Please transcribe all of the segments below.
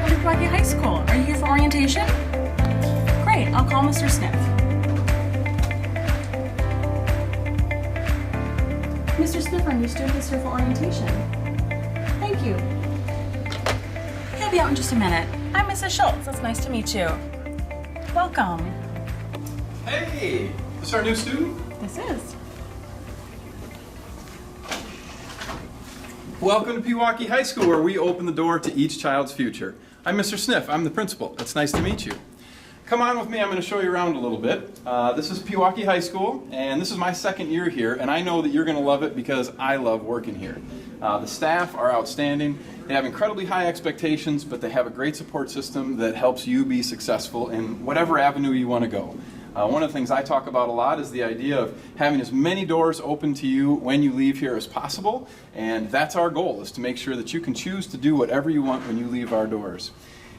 Welcome to Pewaukee High School. Are you here for orientation? Great, I'll call Mr. Sniff. Mr. Sniff, our new student is here for orientation. Thank you. He'll be out in just a minute. I'm Mrs. Schultz. It's nice to meet you. Welcome. Hey, this is our new student? This is. Welcome to Pewaukee High School, where we open the door to each child's future. I'm Mr. Sniff. I'm the principal. It's nice to meet you. Come on with me. I'm going to show you around a little bit. This is Pewaukee High School, and this is my second year here, and I know that you're going to love it because I love working here. The staff are outstanding. They have incredibly high expectations, but they have a great support system that helps you be successful in whatever avenue you want to go. One of the things I talk about a lot is the idea of having as many doors open to you when you leave here as possible, and that's our goal, is to make sure that you can choose to do whatever you want when you leave our doors.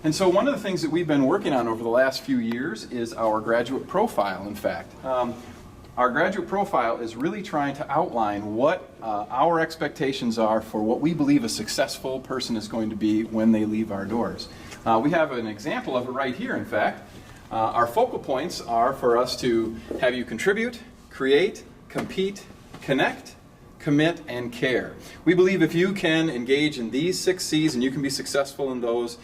And so one of the things that we've been working on over the last few years is our graduate profile, in fact. Our graduate profile is really trying to outline what our expectations are for what we believe a successful person is going to be when they leave our doors. We have an example of it right here, in fact. Our focal points are for us to have you contribute, create, compete, connect, commit, and care. We believe if you can engage in these 6 C's and you can be successful in those,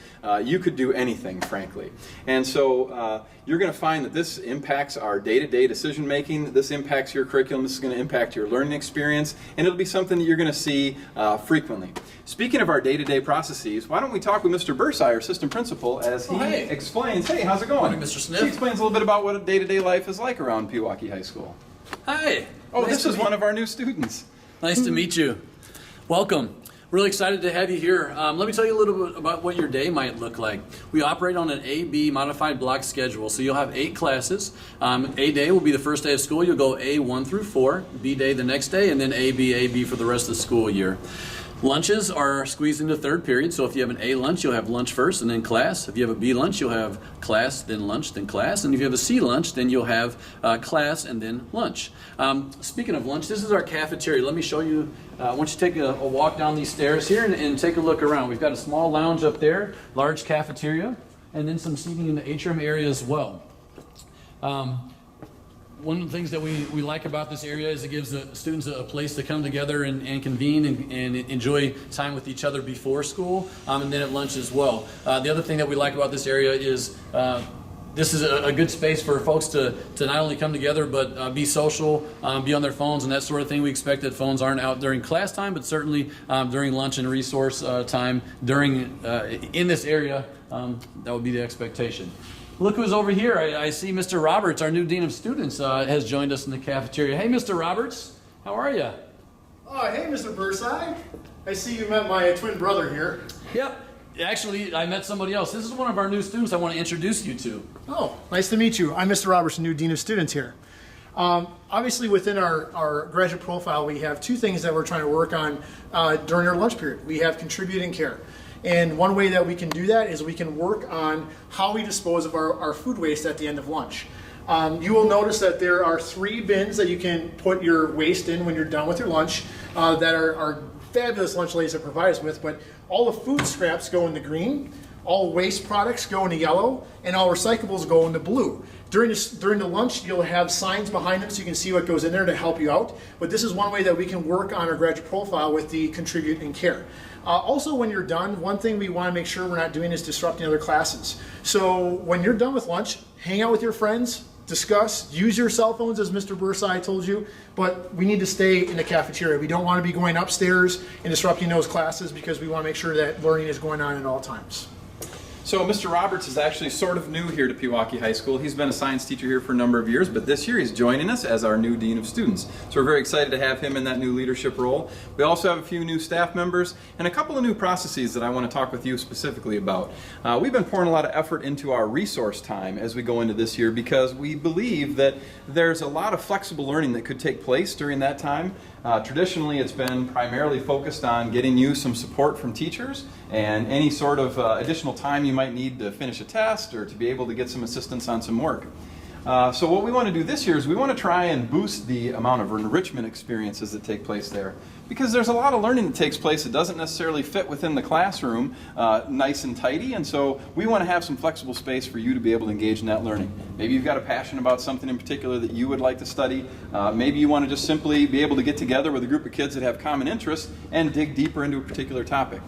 you could do anything, frankly. And so you're going to find that this impacts our day-to-day decision making, this impacts your curriculum, this is going to impact your learning experience, and it'll be something that you're going to see frequently. Speaking of our day-to-day processes, why don't we talk with Mr. Bursai, our assistant principal, as he explains, hey, how's it going? Morning, Mr. Smith. He explains a little bit about what a day-to-day life is like around Pewaukee High School. Hi. Oh, this is one of our new students. Nice to meet you. Welcome. Really excited to have you here. Let me tell you a little bit about what your day might look like. We operate on an A-B modified block schedule, so you'll have 8 classes. A day will be the first day of school. You'll go A 1 through 4, B day the next day, and then A-B for the rest of the school year. Lunches are squeezed into third period, so if you have an A lunch, you'll have lunch first and then class. If you have a B lunch, you'll have class, then lunch, then class. And if you have a C lunch, then you'll have class and then lunch. Speaking of lunch, this is our cafeteria. Let me show you. I want you to take a walk down these stairs here and take a look around. We've got a small lounge up there, large cafeteria, and then some seating in the atrium area as well. One of the things that we like about this area is it gives the students a place to come together and convene and enjoy time with each other before school, and then at lunch as well. The other thing that we like about this area is this is a good space for folks to not only come together but be social, be on their phones and that sort of thing. We expect that phones aren't out during class time, but certainly during lunch and resource time in this area, that would be the expectation. Look who's over here. I see Mr. Roberts, our new Dean of Students, has joined us in the cafeteria. Hey, Mr. Roberts, how are you? Oh, hey, Mr. Bursai. I see you met my twin brother here. Yep. Actually, I met somebody else. This is one of our new students I want to introduce you to. Oh, nice to meet you. I'm Mr. Roberts, new Dean of Students here. Obviously, within our graduate profile, we have 2 things that we're trying to work on during our lunch period. We have contribute and care. And one way that we can do that is we can work on how we dispose of our food waste at the end of lunch. You will notice that there are 3 bins that you can put your waste in when you're done with your lunch that are fabulous lunch ladies have provided us with, but all the food scraps go in the green, all waste products go into yellow, and all recyclables go into blue. During the lunch, you'll have signs behind them so you can see what goes in there to help you out. But this is one way that we can work on our graduate profile with the contribute and care. Also, when you're done, one thing we want to make sure we're not doing is disrupting other classes. So when you're done with lunch, hang out with your friends, discuss, use your cell phones as Mr. Bursai told you, but we need to stay in the cafeteria. We don't want to be going upstairs and disrupting those classes because we want to make sure that learning is going on at all times. So Mr. Roberts is actually sort of new here to Pewaukee High School. He's been a science teacher here for a number of years, but this year he's joining us as our new Dean of Students. So we're very excited to have him in that new leadership role. We also have a few new staff members and a couple of new processes that I want to talk with you specifically about. We've been pouring a lot of effort into our resource time as we go into this year because we believe that there's a lot of flexible learning that could take place during that time. Traditionally, it's been primarily focused on getting you some support from teachers and any sort of additional time you might need to finish a test or to be able to get some assistance on some work. So what we want to do this year is we want to try and boost the amount of enrichment experiences that take place there. Because there's a lot of learning that takes place that doesn't necessarily fit within the classroom nice and tidy, and so we want to have some flexible space for you to be able to engage in that learning. Maybe you've got a passion about something in particular that you would like to study. Maybe you want to just simply be able to get together with a group of kids that have common interests and dig deeper into a particular topic.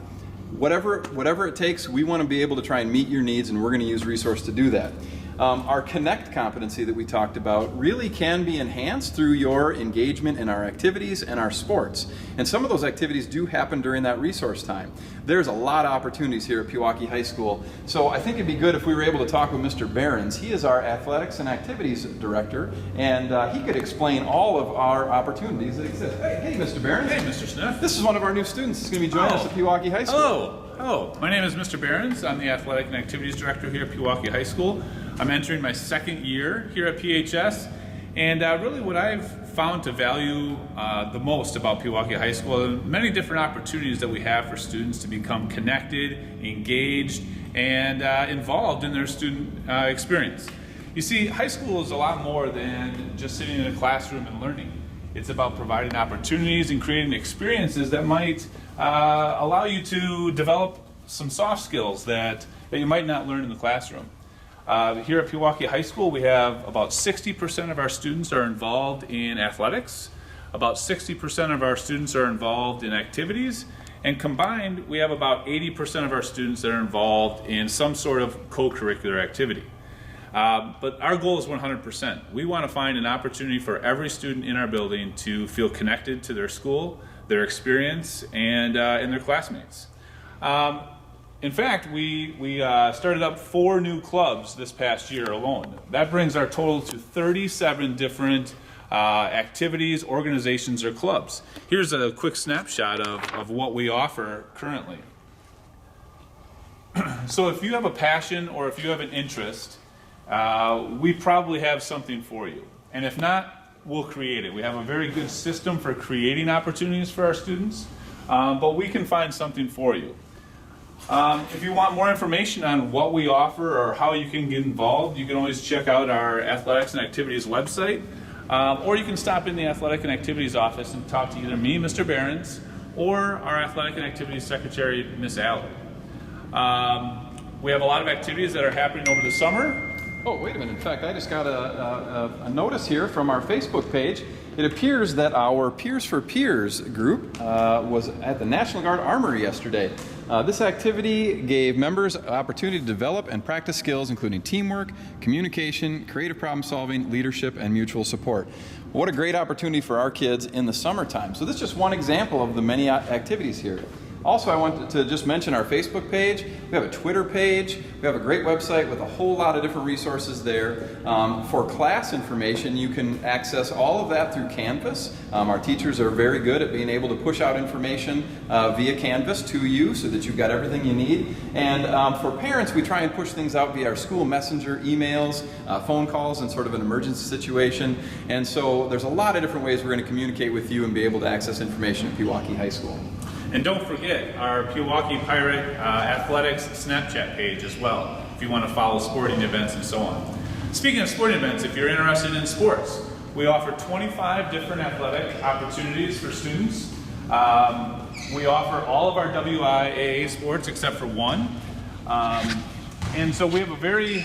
Whatever it takes, we want to be able to try and meet your needs, and we're going to use resource to do that. Our connect competency that we talked about really can be enhanced through your engagement in our activities and our sports. And some of those activities do happen during that resource time. There's a lot of opportunities here at Pewaukee High School. So I think it'd be good if we were able to talk with Mr. Behrens. He is our athletics and activities director, and he could explain all of our opportunities that exist. Hey, Mr. Behrens. Hey, Mr. Smith. This is one of our new students. He's going to be joining us at Pewaukee High School. Hello. My name is Mr. Behrens. I'm the athletic and activities director here at Pewaukee High School. I'm entering my second year here at PHS, and really what I've found to value the most about Pewaukee High School are many different opportunities that we have for students to become connected, engaged, and involved in their student experience. You see, high school is a lot more than just sitting in a classroom and learning. It's about providing opportunities and creating experiences that might allow you to develop some soft skills that you might not learn in the classroom. Here at Pewaukee High School, we have about 60% of our students are involved in athletics, about 60% of our students are involved in activities, and combined, we have about 80% of our students that are involved in some sort of co-curricular activity. But our goal is 100%. We want to find an opportunity for every student in our building to feel connected to their school, their experience, and their classmates. In fact, we started up 4 new clubs this past year alone. That brings our total to 37 different activities, organizations, or clubs. Here's a quick snapshot of what we offer currently. So if you have a passion or if you have an interest, we probably have something for you. And if not, we'll create it. We have a very good system for creating opportunities for our students, but we can find something for you. If you want more information on what we offer or how you can get involved, you can always check out our Athletics and Activities website, or you can stop in the Athletic and Activities office and talk to either me, Mr. Behrens, or our Athletic and Activities Secretary, Miss Allen. We have a lot of activities that are happening over the summer. Oh, wait a minute. In fact, I just got a notice here from our Facebook page. It appears that our Peers for Peers group was at the National Guard Armory yesterday. This activity gave members an opportunity to develop and practice skills including teamwork, communication, creative problem solving, leadership, and mutual support. What a great opportunity for our kids in the summertime. So this is just one example of the many activities here. Also, I wanted to just mention our Facebook page. We have a Twitter page. We have a great website with a whole lot of different resources there. For class information, you can access all of that through Canvas. Our teachers are very good at being able to push out information via Canvas to you so that you've got everything you need. And for parents, we try and push things out via our school messenger, emails, phone calls in sort of an emergency situation. And so there's a lot of different ways we're going to communicate with you and be able to access information at Pewaukee High School. And don't forget our Pewaukee Pirate Athletics Snapchat page as well, if you want to follow sporting events and so on. Speaking of sporting events, if you're interested in sports, we offer 25 different athletic opportunities for students. We offer all of our WIAA sports except for one. And so we have a very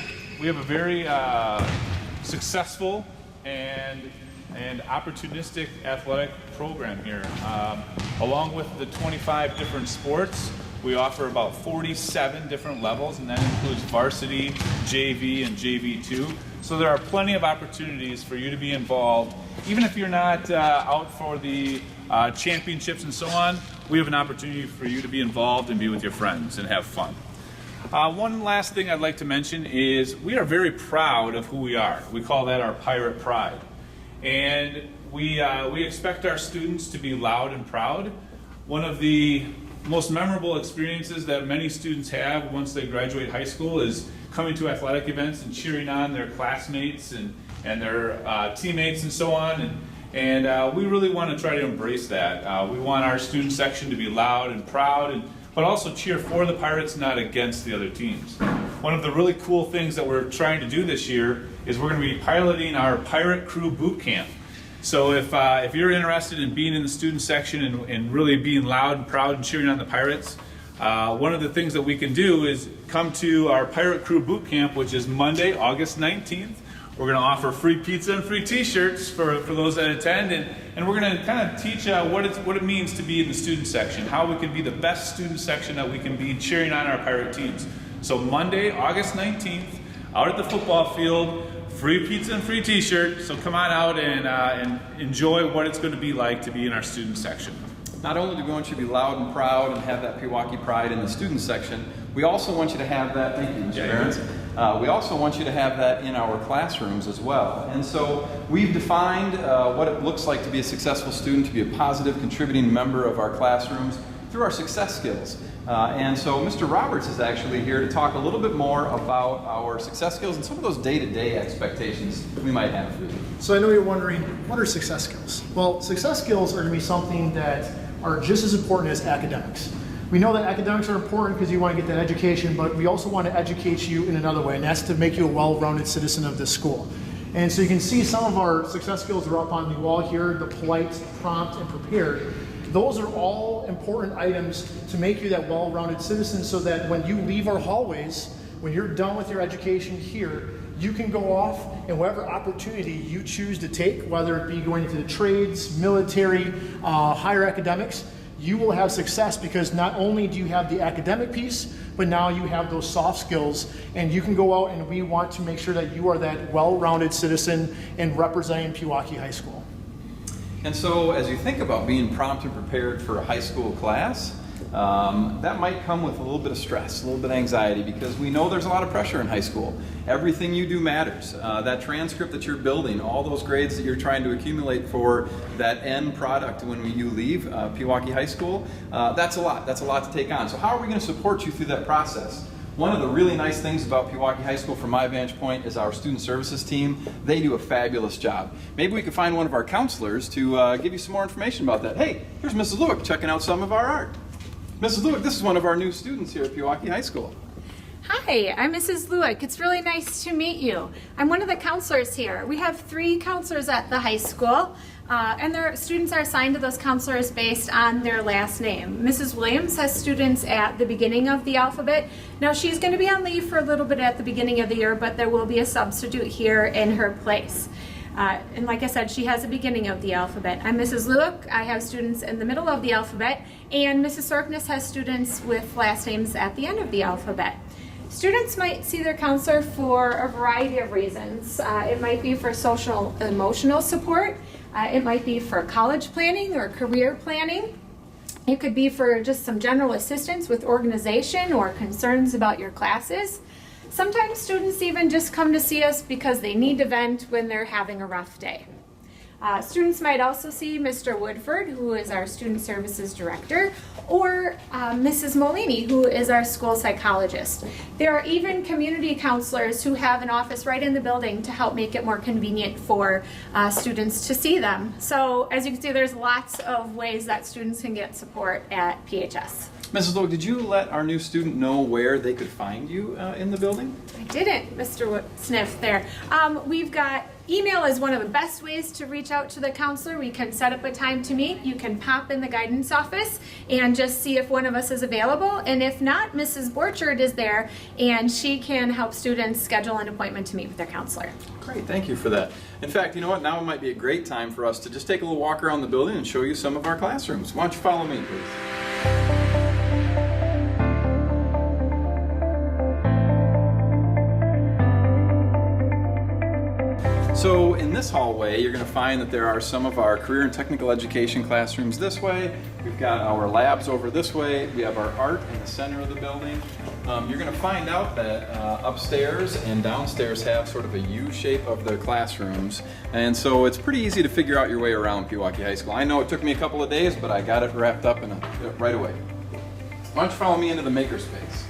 successful and opportunistic athletic program here. Along with the 25 different sports, we offer about 47 different levels, and that includes varsity, JV, and JV2. So there are plenty of opportunities for you to be involved. Even if you're not out for the championships and so on, we have an opportunity for you to be involved and be with your friends and have fun. One last thing I'd like to mention is we are very proud of who we are. We call that our Pirate Pride. And we expect our students to be loud and proud. One of the most memorable experiences that many students have once they graduate high school is coming to athletic events and cheering on their classmates and their teammates and so on. And we really want to try to embrace that. We want our student section to be loud and proud, but also cheer for the Pirates, not against the other teams. one of the really cool things that we're trying to do this year is we're going to be piloting our Pirate Crew Boot Camp. So if you're interested in being in the student section and really being loud and proud and cheering on the Pirates, one of the things that we can do is come to our Pirate Crew Boot Camp, which is Monday, August 19th. We're going to offer free pizza and free t-shirts for those that attend, and we're going to kind of teach what it means to be in the student section, how we can be the best student section that we can be cheering on our Pirate teams. So Monday, August 19th, out at the football field, free pizza and free t-shirt, so come on out and enjoy what it's going to be like to be in our student section. Not only do we want you to be loud and proud and have that Pewaukee pride in the student section, we also want you to have that, thank you, Mr. Behrens. We also want you to have that in our classrooms as well. And so we've defined what it looks like to be a successful student, to be a positive contributing member of our classrooms through our success skills. And so Mr. Roberts is actually here to talk a little bit more about our success skills and some of those day-to-day expectations we might have for you. So I know you're wondering, what are success skills? Well, success skills are going to be something that are just as important as academics. We know that academics are important because you want to get that education, but we also want to educate you in another way, and that's to make you a well-rounded citizen of this school. And so you can see some of our success skills are up on the wall here: the polite, prompt, and prepared. Those are all important items to make you that well-rounded citizen, so that when you leave our hallways, when you're done with your education here, you can go off and whatever opportunity you choose to take, whether it be going into the trades, military, higher academics, you will have success, because not only do you have the academic piece, but now you have those soft skills, and you can go out, and we want to make sure that you are that well-rounded citizen and representing Pewaukee High School. And so as you think about being prompt and prepared for a high school class, that might come with a little bit of stress, a little bit of anxiety, because we know there's a lot of pressure in high school. Everything you do matters. That transcript that you're building, all those grades that you're trying to accumulate for that end product when you leave Pewaukee High School, that's a lot. That's a lot to take on. So how are we going to support you through that process? One of the really nice things about Pewaukee High School from my vantage point is our student services team. They do a fabulous job. Maybe we could find one of our counselors to give you some more information about that. Hey, here's Mrs. Lewick checking out some of our art. Mrs. Lewick, this is one of our new students here at Pewaukee High School. Hi, I'm Mrs. Lewick. It's really nice to meet you. I'm one of the counselors here. We have 3 counselors at the high school, and their students are assigned to those counselors based on their last name. Mrs. Williams has students at the beginning of the alphabet. Now, she's going to be on leave for a little bit at the beginning of the year, but there will be a substitute here in her place. And like I said, she has the beginning of the alphabet. I'm Mrs. Lewick. I have students in the middle of the alphabet, and Mrs. Sorkness has students with last names at the end of the alphabet. Students might see their counselor for a variety of reasons. It might be for social emotional support. It might be for college planning or career planning. It could be for just some general assistance with organization or concerns about your classes. Sometimes students even just come to see us because they need to vent when they're having a rough day. Students might also see Mr. Woodford, who is our Student Services Director, or Mrs. Molini, who is our school psychologist. There are even community counselors who have an office right in the building to help make it more convenient for students to see them. So as you can see, there's lots of ways that students can get support at PHS. Mrs. Lewick, did you let our new student know where they could find you in the building? I didn't, Mr. Sniff there. We've got email is one of the best ways to reach out to the counselor. We can set up a time to meet. You can pop in the guidance office and just see if one of us is available. And if not, Mrs. Borchard is there, and she can help students schedule an appointment to meet with their counselor. Great, thank you for that. In fact, you know what? Now might be a great time for us to just take a little walk around the building and show you some of our classrooms. Why don't you follow me, please? So in this hallway, you're going to find that there are some of our career and technical education classrooms this way. We've got our labs over this way. We have our art in the center of the building. You're going to find out that upstairs and downstairs have sort of a U shape of the classrooms. And so it's pretty easy to figure out your way around Pewaukee High School. I know it took me a couple of days, but I got it wrapped up right away. Why don't you follow me into the Makerspace?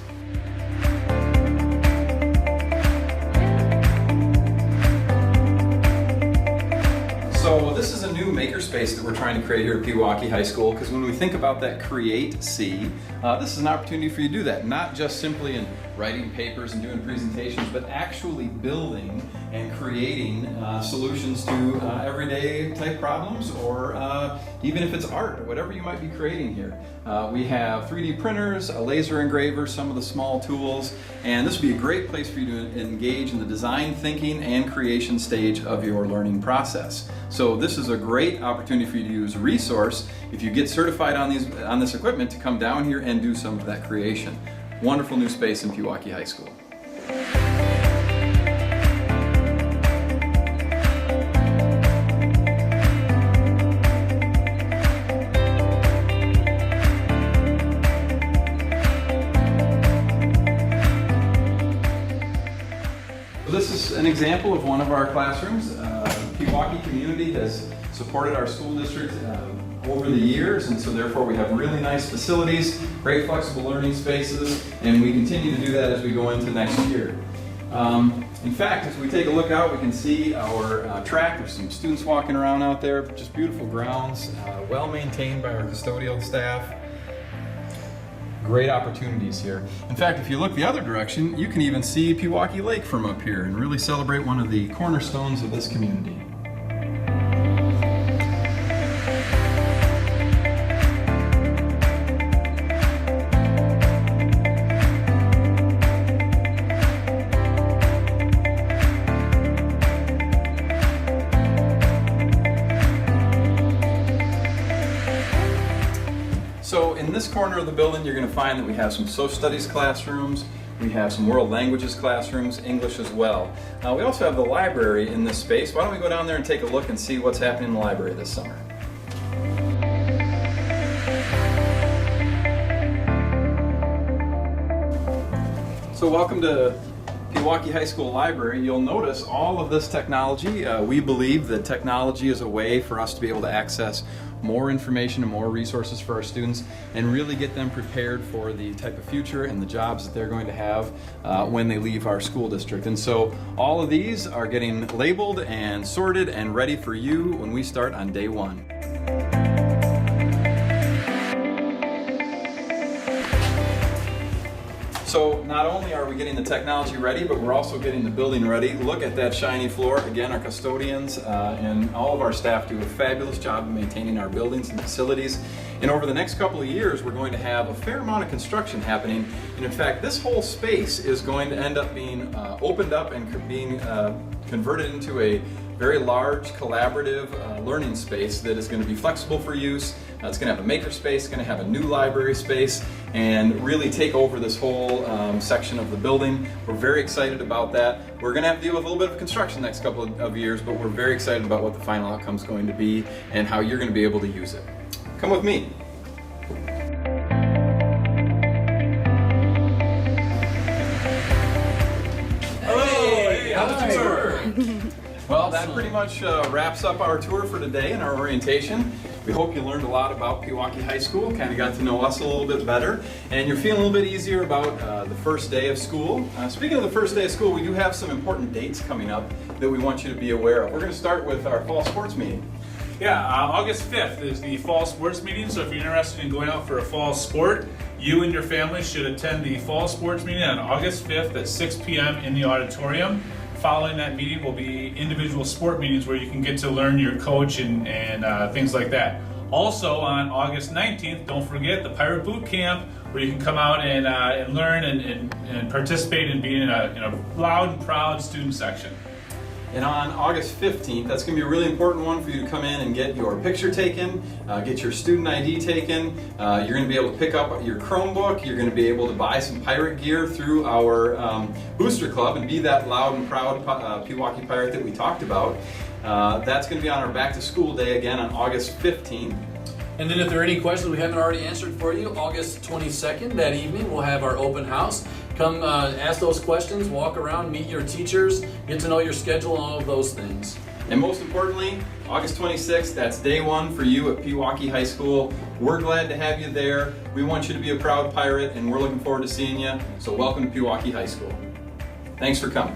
So So this is a new makerspace that we're trying to create here at Pewaukee High School, because when we think about that create see, this is an opportunity for you to do that, not just simply in writing papers and doing presentations, but actually building and creating solutions to everyday type problems, or even if it's art or whatever you might be creating here. We have 3D printers, a laser engraver, some of the small tools, and this would be a great place for you to engage in the design thinking and creation stage of your learning process. So this is a great opportunity for you to use a resource if you get certified on this equipment to come down here and do some of that creation. Wonderful new space in Pewaukee High School. This is an example of one of our classrooms. Pewaukee community has supported our school district over the years, and so therefore we have really nice facilities, great flexible learning spaces, and we continue to do that as we go into next year. In fact, as we take a look out, we can see our track. There's some students walking around out there, just beautiful grounds, well maintained by our custodial staff. Great opportunities here. In fact, if you look the other direction, you can even see Pewaukee Lake from up here and really celebrate one of the cornerstones of this community. So in this corner of the building, you're going to find that we have some social studies classrooms, we have some world languages classrooms, English as well. We also have the library in this space. Why don't we go down there and take a look and see what's happening in the library this summer. So welcome to Pewaukee High School Library. You'll notice all of this technology. We believe that technology is a way for us to be able to access more information and more resources for our students and really get them prepared for the type of future and the jobs that they're going to have when they leave our school district. And so all of these are getting labeled and sorted and ready for you when we start on day one. So not only are we getting the technology ready, but we're also getting the building ready. Look at that shiny floor. Again, our custodians and all of our staff do a fabulous job of maintaining our buildings and facilities. And over the next couple of years, we're going to have a fair amount of construction happening. And in fact, this whole space is going to end up being opened up and being converted into a very large collaborative learning space that is going to be flexible for use. It's going to have a makerspace, going to have a new library space, and really take over this whole section of the building. We're very excited about that. We're going to have to deal with a little bit of construction the next couple of years, but we're very excited about what the final outcome is going to be and how you're going to be able to use it. Come with me. Hey, how's the tour? Well, that pretty much wraps up our tour for today and our orientation. We hope you learned a lot about Pewaukee High School, kind of got to know us a little bit better, and you're feeling a little bit easier about the first day of school. Speaking of the first day of school, we do have some important dates coming up that we want you to be aware of. We're going to start with our fall sports meeting. Yeah, August 5th is the fall sports meeting, so if you're interested in going out for a fall sport, you and your family should attend the fall sports meeting on August 5th at 6 p.m. in the auditorium. Following that meeting will be individual sport meetings where you can get to learn your coach and things like that. Also on August 19th, don't forget the Pirate Boot Camp, where you can come out and learn and participate in being in a loud and proud student section. And on August 15th, that's going to be a really important one for you to come in and get your picture taken, get your student ID taken. You're going to be able to pick up your Chromebook. You're going to be able to buy some pirate gear through our booster club and be that loud and proud Pewaukee Pirate that we talked about. That's going to be on our back to school day again on August 15th. And then if there are any questions we haven't already answered for you, August 22nd, that evening, we'll have our open house. Come ask those questions, walk around, meet your teachers, get to know your schedule, and all of those things. And most importantly, August 26th, that's day one for you at Pewaukee High School. We're glad to have you there. We want you to be a proud pirate, and we're looking forward to seeing you. So welcome to Pewaukee High School. Thanks for coming.